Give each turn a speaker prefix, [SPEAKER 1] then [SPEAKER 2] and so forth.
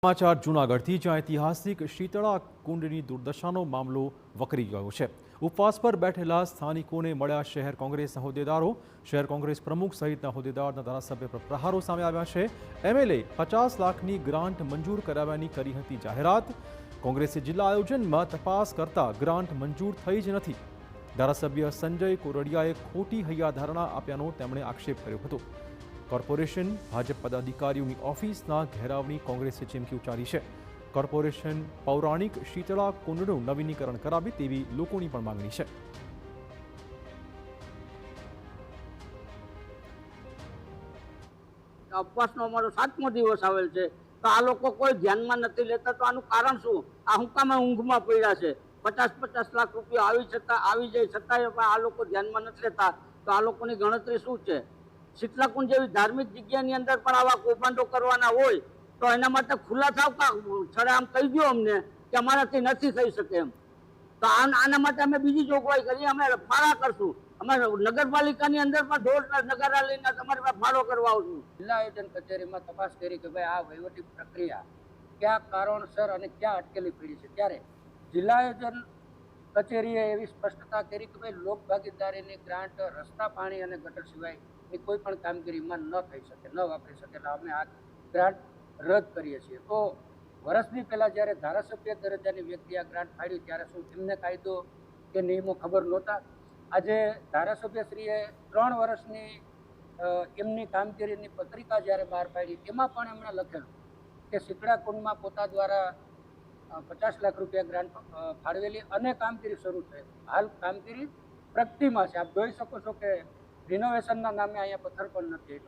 [SPEAKER 1] સમાચાર જૂનાગઢથી જ્યાં ઐતિહાસિક શીતળા કુંડની દુર્દશાનો મામલો વકરી ગયો છે। ઉપવાસ પર બેઠેલા સ્થાનિકોને મળ્યા શહેર કોંગ્રેસના હોદ્દેદારો। શહેર કોંગ્રેસ પ્રમુખ સહિતના હોદ્દેદારના ધારાસભ્ય પર પ્રહારો સામે આવ્યા છે। એમએલએ 50 લાખની ગ્રાન્ટ મંજૂર કરાવવાની કરી હતી જાહેરાત। કોંગ્રેસે જિલ્લા આયોજનમાં તપાસ કરતા ગ્રાન્ટ મંજૂર થઈ જ નથી। ધારાસભ્ય સંજય કોરડિયાએ ખોટી હૈયાધારણા આપ્યાનો તેમણે આક્ષેપ કર્યો હતો। કોર્પોરેશન ભાજપ પદાધિકારીઓની ઓફિસના ઘેરાવની કોંગ્રેસે ચીમકી ઉચ્ચારી છે। કોર્પોરેશન પૌરાણિક શીતળા કુંડનું નવીનીકરણ કરાવે તેવી લોકોની પણ માંગણી છે।
[SPEAKER 2] ઉપવાસનો અમારો 7મો દિવસ આવેલ છે તો આ લોકો કોઈ ધ્યાનમાં નથી લેતા તો આનું કારણ શું? આ હુંકામે ઊંઘમાં પડ્યા છે। 50 લાખ રૂપિયા આવી જાય છતાંય આ લોકો ધ્યાનમાં નથી લેતા તો આ લોકોની ગણતરી શું છે? શીતલાકુંડ જેવી ધાર્મિક જગ્યાની અંદર પણ આવા કૌભાંડો કરવાના હોય તો એના માટે ખુલ્લા થાવ છડે આમ કહી દો અમને કે અમારાથી નથી થઈ શકે એમ। તો આના માટે અમે બીજી જોગવાઈ કરીએ, અમે ફાળા કરશું। અમે નગરપાલિકાની અંદર પણ ઢોર નગારા લઈને તમારી પાસે ફાળો કરવા આવશું। જિલ્લા આયોજન કચેરીમાં તપાસ કરી કે ભાઈ આ વહીવટી પ્રક્રિયા ક્યાં કારણસર અને ક્યાં અટકેલી પડી છે। ત્યારે જિલ્લા આયોજન કચેરીએ એવી સ્પષ્ટતા કરી કે ભાઈ લોક ભાગીદારીની ગ્રાન્ટ રસ્તા, પાણી અને ગટર સિવાય કોઈ પણ કામગીરીમાં ન થઈ શકે, ન વાપરી શકે, એટલે અમે આ ગ્રાન્ટ રદ કરીએ છીએ। તો વર્ષની પહેલા જ્યારે ધારાસભ્ય દરજ્જાની વ્યક્તિ આ ગ્રાન્ટ ફાળ્યું ત્યારે શું એમને કાયદો કે નિયમો ખબર નહોતા? આજે ધારાસભ્યશ્રીએ 3 વર્ષની એમની કામગીરીની પત્રિકા જ્યારે બહાર પાડી એમાં પણ એમણે લખેલું કે શીતળા કુંડમાં પોતા દ્વારા 50 લાખ રૂપિયા ગ્રાન્ટ ફાળવેલી અને કામગીરી શરૂ થઈ। હાલ કામગીરી પ્રગતિમાં છે। આપ જોઈ શકો છો કે રિનોવેશનના નામે અહીંયા પથ્થર પણ નથી.